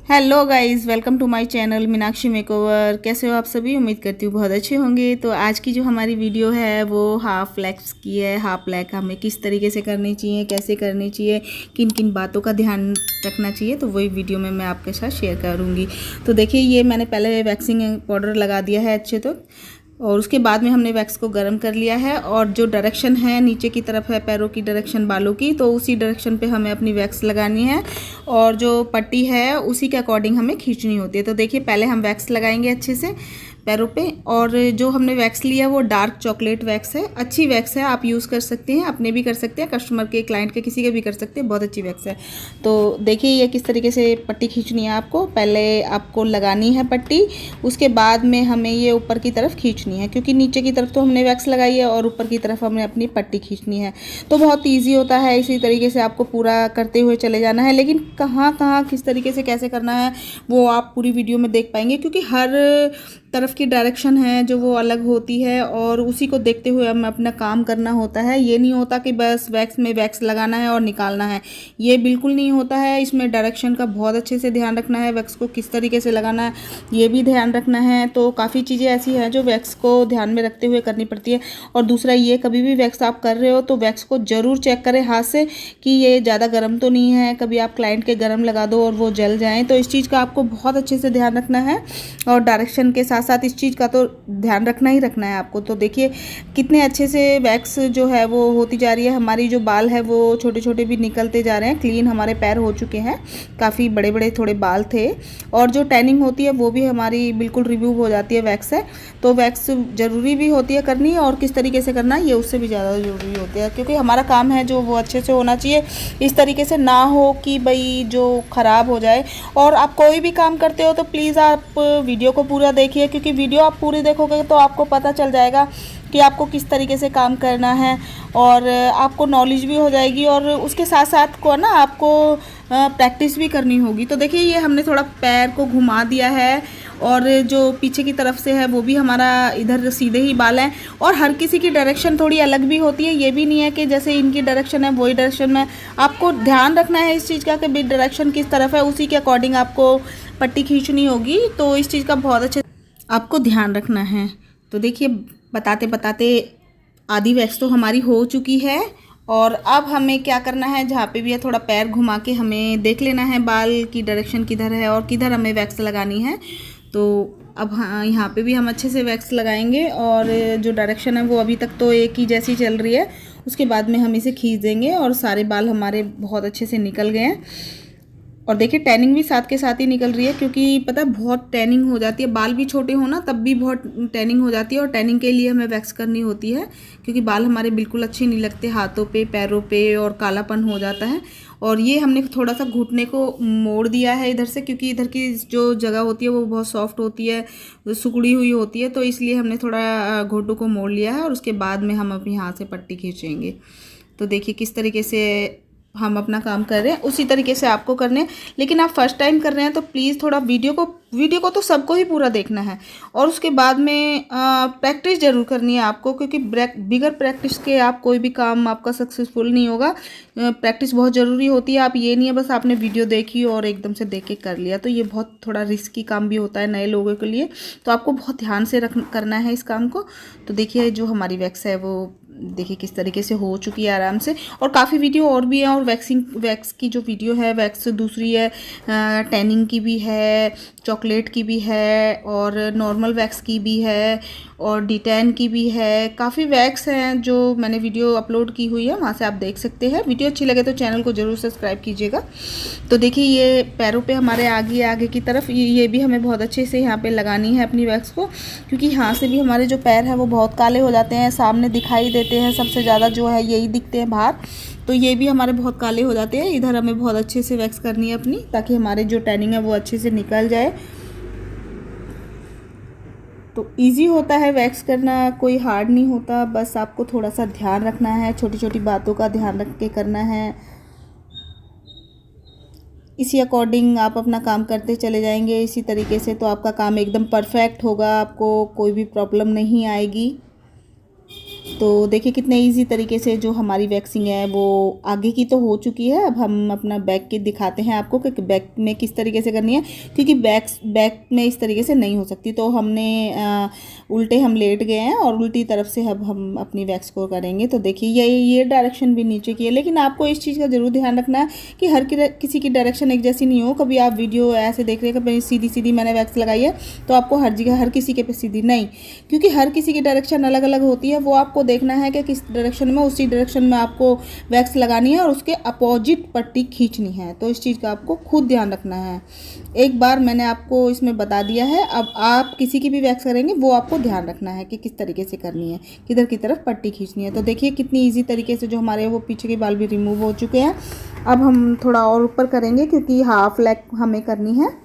Hello guys, welcome to my channel Meenakshi makeover. कैसे हो आप सभी? उम्मीद करती हूँ बहुत अच्छे होंगे। तो आज की जो हमारी वीडियो है वो हाफ लैक्स की है। हाफ लैक हमें किस तरीके से करनी चाहिए, कैसे करनी चाहिए, किन किन बातों का ध्यान रखना चाहिए, तो वही वीडियो में मैं आपके साथ शेयर करूँगी। तो देखिए, ये मैंने पहले वैक्सिंग पाउडर लगा दिया है अच्छे तो, और उसके बाद में हमने वैक्स को गर्म कर लिया है। और जो डायरेक्शन है नीचे की तरफ है पैरों की डायरेक्शन, बालों की, तो उसी डायरेक्शन पे हमें अपनी वैक्स लगानी है। और जो पट्टी है उसी के अकॉर्डिंग हमें खींचनी होती है। तो देखिए, पहले हम वैक्स लगाएंगे अच्छे से पैरों पे। और जो हमने वैक्स लिया वो डार्क चॉकलेट वैक्स है, अच्छी वैक्स है, आप यूज़ कर सकते हैं, अपने भी कर सकते हैं, कस्टमर के, क्लाइंट के, किसी के भी कर सकते हैं, बहुत अच्छी वैक्स है। तो देखिए ये किस तरीके से पट्टी खींचनी है आपको। पहले आपको लगानी है पट्टी, उसके बाद में हमें ये ऊपर की तरफ खींचनी है, क्योंकि नीचे की तरफ तो हमने वैक्स लगाई है और ऊपर की तरफ हमें अपनी पट्टी खींचनी है। तो बहुत ईजी होता है, इसी तरीके से आपको पूरा करते हुए चले जाना है। लेकिन कहाँ कहाँ किस तरीके से कैसे करना है वो आप पूरी वीडियो में देख पाएंगे, क्योंकि हर तरफ की डायरेक्शन है जो वो अलग होती है और उसी को देखते हुए हमें अपना काम करना होता है। ये नहीं होता कि बस वैक्स में वैक्स लगाना है और निकालना है, ये बिल्कुल नहीं होता है। इसमें डायरेक्शन का बहुत अच्छे से ध्यान रखना है, वैक्स को किस तरीके से लगाना है ये भी ध्यान रखना है। तो काफ़ी चीज़ें ऐसी हैं जो वैक्स को ध्यान में रखते हुए करनी पड़ती है। और दूसरा ये, कभी भी वैक्स आप कर रहे हो तो वैक्स को ज़रूर चेक करें हाथ से कि ये ज़्यादा गर्म तो नहीं है। कभी आप क्लाइंट के गर्म लगा दो और वो जल जाएँ, तो इस चीज़ का आपको बहुत अच्छे से ध्यान रखना है। और डायरेक्शन के साथ साथ इस चीज़ का तो ध्यान रखना ही रखना है आपको। तो देखिए कितने अच्छे से वैक्स जो है वो होती जा रही है। हमारी जो बाल है वो छोटे छोटे भी निकलते जा रहे हैं, क्लीन हमारे पैर हो चुके हैं। काफ़ी बड़े बड़े थोड़े बाल थे, और जो टैनिंग होती है वो भी हमारी बिल्कुल रिमूव हो जाती है वैक्स से। तो वैक्स ज़रूरी भी होती है करनी, और किस तरीके से करना है ये उससे भी ज़्यादा ज़रूरी होती है, क्योंकि हमारा काम है जो वो अच्छे से होना चाहिए। इस तरीके से ना हो कि भाई जो ख़राब हो जाए। और आप कोई भी काम करते हो तो प्लीज़ आप वीडियो को पूरा देखिए, क्योंकि वीडियो आप पूरी देखोगे तो आपको पता चल जाएगा कि आपको किस तरीके से काम करना है, और आपको नॉलेज भी हो जाएगी। और उसके साथ साथ को ना आपको प्रैक्टिस भी करनी होगी। तो देखिए ये हमने थोड़ा पैर को घुमा दिया है, और जो पीछे की तरफ से है वो भी हमारा इधर सीधे ही बाल हैं। और हर किसी की डायरेक्शन थोड़ी अलग भी होती है, ये भी नहीं है कि जैसे इनकी डायरेक्शन है वही डायरेक्शन में। आपको ध्यान रखना है इस चीज़ का कि भी डायरेक्शन किस तरफ है, उसी के अकॉर्डिंग आपको पट्टी खींचनी होगी। तो इस चीज़ का बहुत अच्छे आपको ध्यान रखना है। तो देखिए बताते बताते आधी वैक्स तो हमारी हो चुकी है। और अब हमें क्या करना है, जहाँ पे भी है थोड़ा पैर घुमा के हमें देख लेना है बाल की डायरेक्शन किधर है और किधर हमें वैक्स लगानी है। तो अब हाँ, यहाँ पे भी हम अच्छे से वैक्स लगाएंगे। और जो डायरेक्शन है वो अभी तक तो एक ही जैसी चल रही है, उसके बाद में हम इसे खींच देंगे और सारे बाल हमारे बहुत अच्छे से निकल गए हैं। और देखिए टैनिंग भी साथ के साथ ही निकल रही है, क्योंकि पता है बहुत टैनिंग हो जाती है, बाल भी छोटे हो ना तब भी बहुत टैनिंग हो जाती है। और टैनिंग के लिए हमें वैक्स करनी होती है, क्योंकि बाल हमारे बिल्कुल अच्छे नहीं लगते हाथों पे, पैरों पे, और कालापन हो जाता है। और ये हमने थोड़ा सा घुटने को मोड़ दिया है इधर से, क्योंकि इधर की जो जगह होती है वो बहुत सॉफ्ट होती है, सिकुड़ी हुई होती है। तो इसलिए हमने थोड़ा घुटनों को मोड़ लिया है, और उसके बाद में हम अपने हाथ से पट्टी खींचेंगे। तो देखिए किस तरीके से हम अपना काम कर रहे हैं, उसी तरीके से आपको करने हैं। लेकिन आप फर्स्ट टाइम कर रहे हैं तो प्लीज़ थोड़ा वीडियो को तो सबको ही पूरा देखना है। और उसके बाद में प्रैक्टिस ज़रूर करनी है आपको, क्योंकि बिगर प्रैक्टिस के आप कोई भी काम आपका सक्सेसफुल नहीं होगा। प्रैक्टिस बहुत ज़रूरी होती है। आप ये नहीं है बस आपने वीडियो देखी और एकदम से देख के कर लिया, तो ये बहुत थोड़ा रिस्की काम भी होता है नए लोगों के लिए। तो आपको बहुत ध्यान से करना है इस काम को। तो देखिए जो हमारी वैक्स है वो देखिए किस तरीके से हो चुकी है आराम से। और काफ़ी वीडियो और भी हैं, और वैक्स की जो वीडियो है, वैक्स दूसरी है, टैनिंग की भी है, चॉकलेट की भी है, और नॉर्मल वैक्स की भी है, और डिटैन की भी है। काफ़ी वैक्स हैं जो मैंने वीडियो अपलोड की हुई है, वहाँ से आप देख सकते हैं। वीडियो अच्छी लगे तो चैनल को ज़रूर सब्सक्राइब कीजिएगा। तो देखिए ये पैरों पे हमारे आगे की तरफ ये भी हमें बहुत अच्छे से यहाँ पे लगानी है अपनी वैक्स को, क्योंकि यहाँ से भी हमारे जो पैर हैं वो बहुत काले हो जाते हैं, सामने दिखाई देते हैं सबसे ज़्यादा, जो है यही दिखते हैं बाहर। तो ये भी हमारे बहुत काले हो जाते हैं। इधर हमें बहुत अच्छे से वैक्स करनी है अपनी, ताकि हमारे जो टैनिंग है वो अच्छे से निकल जाए। तो इजी होता है वैक्स करना, कोई हार्ड नहीं होता। बस आपको थोड़ा सा ध्यान रखना है, छोटी छोटी बातों का ध्यान रख के करना है। इसी अकॉर्डिंग आप अपना काम करते चले जाएंगे इसी तरीके से, तो आपका काम एकदम परफेक्ट होगा, आपको कोई भी प्रॉब्लम नहीं आएगी। तो देखिए कितने इजी तरीके से जो हमारी वैक्सिंग है वो आगे की तो हो चुकी है। अब हम अपना बैक की दिखाते हैं आपको कि बैक में किस तरीके से करनी है, क्योंकि बैक में इस तरीके से नहीं हो सकती। तो हमने उल्टे हम लेट गए हैं और उल्टी तरफ से अब हम अपनी वैक्स को करेंगे। तो देखिए ये डायरेक्शन भी नीचे की है, लेकिन आपको इस चीज़ का ज़रूर ध्यान रखना है कि हर किसी की डायरेक्शन एक जैसी नहीं हो। कभी आप वीडियो ऐसे देख रहे हैं कि सीधी सीधी मैंने वैक्स लगाई है तो आपको हर जगह हर किसी के पे सीधी नहीं, क्योंकि हर किसी की डायरेक्शन अलग अलग होती है। वो आपको देखना है कि किस डायरेक्शन में, उसी डायरेक्शन में आपको वैक्स लगानी है और उसके अपोजिट पट्टी खींचनी है। तो इस चीज़ का आपको खुद ध्यान रखना है। एक बार मैंने आपको इसमें बता दिया है, अब आप किसी की भी वैक्स करेंगे वो आपको ध्यान रखना है कि किस तरीके से करनी है, किधर की तरफ पट्टी खींचनी है। तो देखिए कितनी ईजी तरीके से जो हमारे वो पीछे के बाल भी रिमूव हो चुके हैं। अब हम थोड़ा और ऊपर करेंगे क्योंकि हाफ लेग हमें करनी है।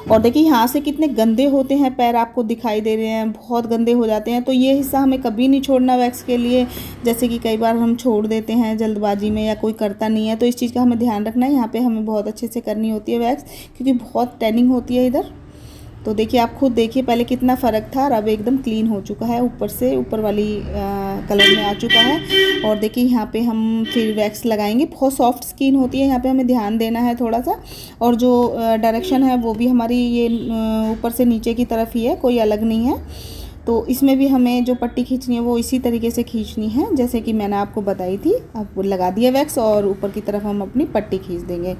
और देखिए यहाँ से कितने गंदे होते हैं पैर, आपको दिखाई दे रहे हैं, बहुत गंदे हो जाते हैं। तो ये हिस्सा हमें कभी नहीं छोड़ना वैक्स के लिए, जैसे कि कई बार हम छोड़ देते हैं जल्दबाजी में या कोई करता नहीं है। तो इस चीज़ का हमें ध्यान रखना है। यहाँ पे हमें बहुत अच्छे से करनी होती है वैक्स, क्योंकि बहुत टैनिंग होती है इधर। तो देखिए आप खुद देखिए पहले कितना फ़र्क था और अब एकदम क्लीन हो चुका है, ऊपर से ऊपर वाली कलर में आ चुका है। और देखिए यहाँ पे हम फिर वैक्स लगाएंगे। बहुत सॉफ्ट स्किन होती है, यहाँ पे हमें ध्यान देना है थोड़ा सा। और जो डायरेक्शन है वो भी हमारी ये ऊपर से नीचे की तरफ ही है, कोई अलग नहीं है। तो इसमें भी हमें जो पट्टी खींचनी है वो इसी तरीके से खींचनी है जैसे कि मैंने आपको बताई थी। अब लगा दिया वैक्स और ऊपर की तरफ हम अपनी पट्टी खींच देंगे।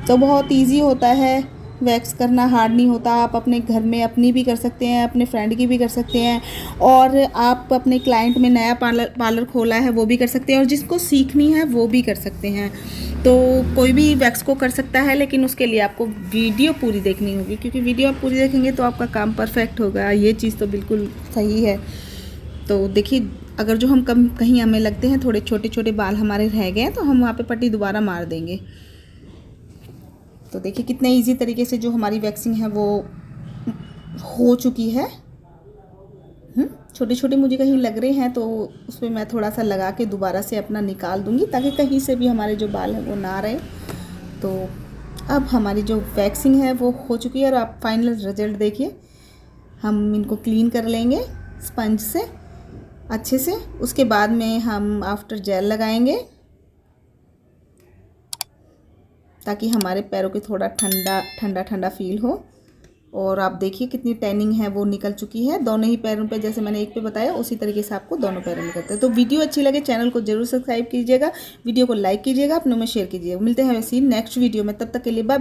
तो बहुत ईजी होता है वैक्स करना, हार्ड नहीं होता। आप अपने घर में अपनी भी कर सकते हैं, अपने फ्रेंड की भी कर सकते हैं, और आप अपने क्लाइंट में नया पार्लर खोला है वो भी कर सकते हैं, और जिसको सीखनी है वो भी कर सकते हैं। तो कोई भी वैक्स को कर सकता है, लेकिन उसके लिए आपको वीडियो पूरी देखनी होगी, क्योंकि वीडियो आप पूरी देखेंगे तो आपका काम परफेक्ट होगा। ये चीज़ तो बिल्कुल सही है। तो देखिए अगर जो हम कहीं हमें लगते हैं थोड़े छोटे छोटे बाल हमारे रह गए हैं तो हम वहाँ पे पट्टी दोबारा मार देंगे। तो देखिए कितने इजी तरीके से जो हमारी वैक्सिंग है वो हो चुकी है। छोटे छोटे मुझे कहीं लग रहे हैं तो उसमें मैं थोड़ा सा लगा के दोबारा से अपना निकाल दूंगी, ताकि कहीं से भी हमारे जो बाल हैं वो ना रहे। तो अब हमारी जो वैक्सिंग है वो हो चुकी है और आप फाइनल रिजल्ट देखिए। हम इनको क्लीन कर लेंगे स्पंज से अच्छे से। उसके बाद में हम आफ्टर जेल लगाएंगे ताकि हमारे पैरों की थोड़ा ठंडा ठंडा फील हो। और आप देखिए कितनी टैनिंग है वो निकल चुकी है दोनों ही पैरों पे, जैसे मैंने एक पे बताया उसी तरीके से आपको दोनों पैरों में करते हैं। तो वीडियो अच्छी लगे चैनल को जरूर सब्सक्राइब कीजिएगा, वीडियो को लाइक कीजिएगा, अपनों में शेयर कीजिएगा। मिलते हैं वैसे ही नेक्स्ट वीडियो में, तब तक के लिए बाय।